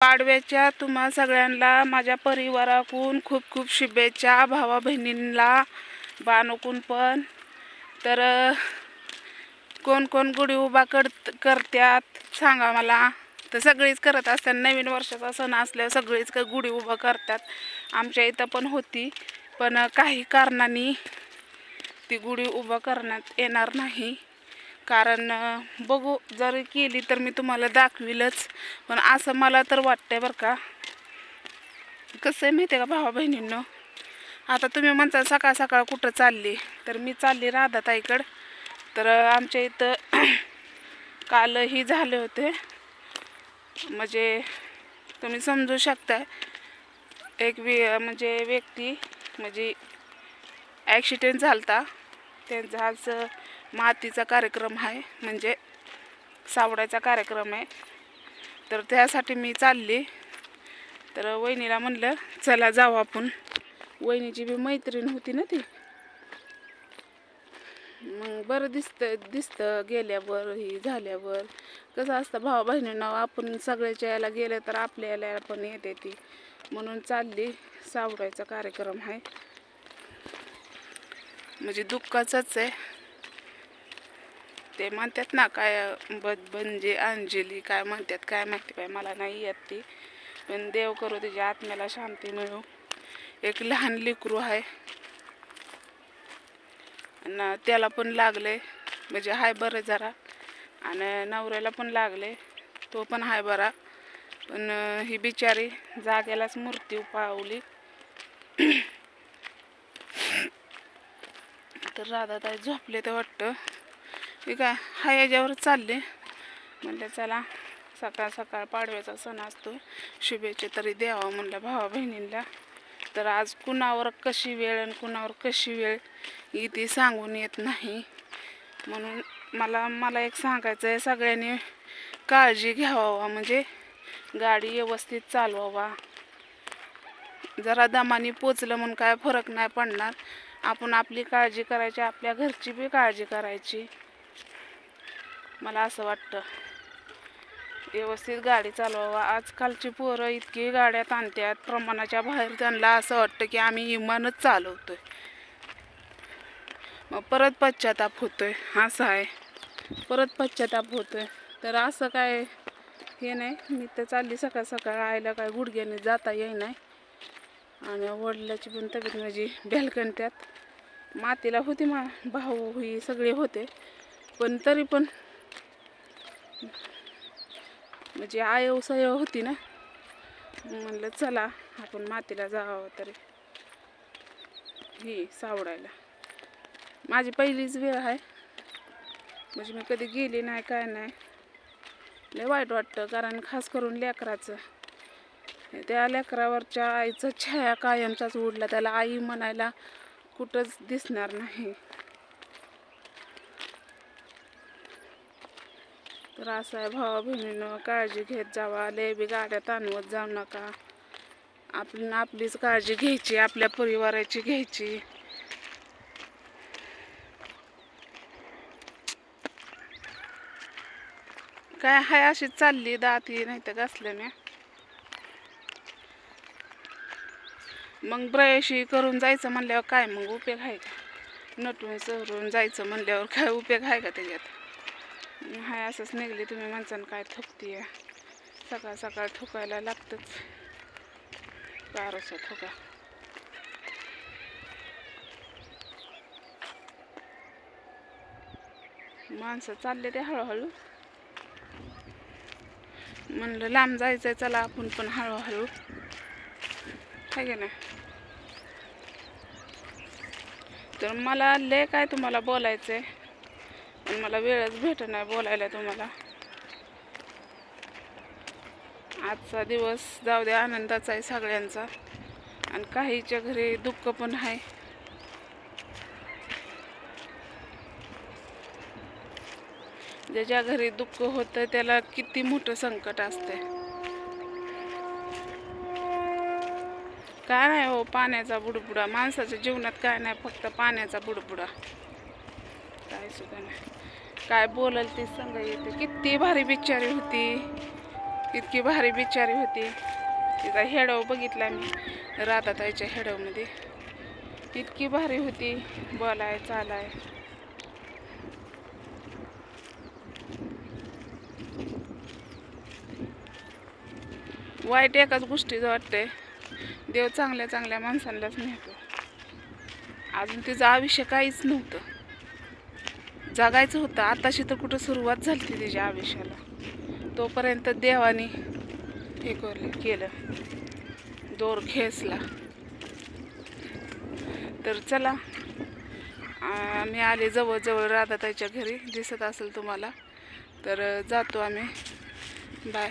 पाडव्याच्या तुम्हा सगळ्यांना माझ्या परिवाराकडून खूप खूप शुभेच्छा, भावा बहिणींना बानोकून पण. तर कोण कोण गुढी उभा करत्यात सांगा मला. तर सगळीच करत असतात, नवीन वर्षाचा सण असल्यावर सगळीच गुढी उभा करतात. आमच्या इथं पण होती, पण काही कारणांनी ती गुढी उभा करण्यात येणार नाही. कारण बघू, जरी केली तर मी तुम्हाला दाखविलच. पण असं मला तर वाटतंय बरं का. कसं आहे माहिती आहे का भावा बहिणींनो, आता तुम्ही म्हणता सकाळ सकाळ कुठं चालली, तर मी चालली राधाताईकडं. तर आमच्या इथं काल ही झाले होते, म्हणजे तुम्ही समजू शकता, एक म्हणजे व्यक्ती म्हणजे ॲक्सिडेंट झालता. त्यांचा आज मातीचा कार्यक्रम आहे, म्हणजे सावडायचा कार्यक्रम आहे. तर त्यासाठी मी चालली. तर वहिनीला म्हणलं चला जाऊ आपण. वहिनीची बी मैत्रीण होती ना ती. मग बरं दिसतं गेल्यावर, ही झाल्यावर. कसं असतं भावा बहिणींना, आपण सगळ्याच्या याला गेलं तर आपल्या याला पण येते ती. म्हणून चालली. सावडायचा कार्यक्रम आहे, म्हणजे दुःखाचंच आहे. ते म्हणतात ना काय म्हणजे अंजली काय म्हणतात काय माहिती पाहिजे, मला नाही येत ती. पण देव करू त्याच्या आत्म्याला शांती मिळू. एक लहान लेकरू आहे आणि त्याला पण लागले, म्हणजे हाय बरं जरा. आणि नवऱ्याला पण लागले, तो पण हाय बरा. पण ही बिचारी जागेलाच मृत्यू पावली. तर राधाताई झोपले तर वाटतं. ठीक आहे, हा याच्यावर चालले. म्हणलं चला सकाळ सकाळ पाडव्याचा सण असतो, शुभेच्छा तरी द्यावा म्हणलं भावा बहिणींना. तर आज कुणावर कशी वेळ आणि कुणावर कशी वेळ इथे सांगून येत नाही. म्हणून मला एक सांगायचं आहे, सगळ्यांनी काळजी घ्यावा, म्हणजे गाडी व्यवस्थित चालवावा. जरा दमाने पोचलं म्हणून काय फरक नाही पडणार. आपण आपली काळजी करायची, आपल्या घरची बी काळजी करायची. मला असं वाटतं व्यवस्थित गाडी चालवावा. आजकालची पोरं इतकी गाड्या ताणतात प्रमाणाच्या बाहेर. त्यांना असं वाटतं की आम्ही इमानच चालवतोय, मग परत पश्चाताप होतोय. असं आहे, परत पश्चाताप होतोय. तर असं काय हे नाही. मी तर चालली सकाळ सकाळ. आईला काय गुडघ्याने जाता येई नाही, आणि वडिलाची पण तब्येत माझी बेलकंट्यात. मातीला होती भाऊ ही सगळे होते, पण तरी पण म्हणजे आयवसय होती ना. म्हणलं चला आपण मातीला जावं तरी ही सावडायला. माझी पहिलीच वेळ आहे, म्हणजे मी कधी गेली नाही काय नाही. लय वाईट वाटतं, कारण खास करून लेकराचं. त्या लेकरावरच्या आईचा छाया कायमचाच उडला. त्याला आई म्हणायला कुठंच दिसणार नाही. तर असं आहे भावा बहिणीनं, काळजी घेत जावा. लय बी गाड्या ताणवत जाऊ नका. आपलीच काळजी घ्यायची, आपल्या परिवाराची घ्यायची. काय हाय अशीच चालली, दाती नाही तर घासलं मी. मग ब्रशी करून जायचं म्हणल्यावर काय मग उपयोग आहे का? नटून सवरून जायचं म्हणल्यावर काय उपयोग आहे का त्याच्यात? हाय असंच निघली. तुम्ही माणसानं काय थुकतीये, सकाळ सकाळ ठोकायला लागतंच. कारसा ठोका. माणसं चालले ते हळूहळू. म्हणलं लांब जायचंय, चला आपण पण हळूहळू, आहे का नाही. तर मला लय काय तुम्हाला बोलायचंय, पण मला वेळच भेट नाही बोलायला तुम्हाला. आजचा दिवस जाऊ दे आनंदाचा आहे सगळ्यांचा, आणि काहीच्या घरी दुःख पण आहे. ज्याच्या घरी दुःख होतं त्याला किती मोठं संकट असते. काय नाही हो, पाण्याचा बुडबुडा. माणसाच्या जीवनात काय नाही, फक्त पाण्याचा बुडबुडा, काय सुद्धा नाही. काय बोलल ती संग येते. किती भारी बिचारी होती, इतकी भारी बिचारी होती. तिचा हेडव बघितला मी राधाताईच्या हेडवमध्ये. इतकी भारी होती बोलाय चालाय. वाईट एकाच गोष्टीचं वाटतंय, देव चांगल्या चांगल्या माणसांनाच नेतो. अजून तिचं आयुष्य काहीच नव्हतं, जगायचं होतं. आताशी तर कुठं सुरुवात झाली तिच्या आयुष्याला. तोपर्यंत देवाने हे केलं, दोर खेचला. तर चला, मी आले जवळजवळ राधाताईच्या घरी, दिसत असेल तुम्हाला. तर जातो आम्ही. बाय.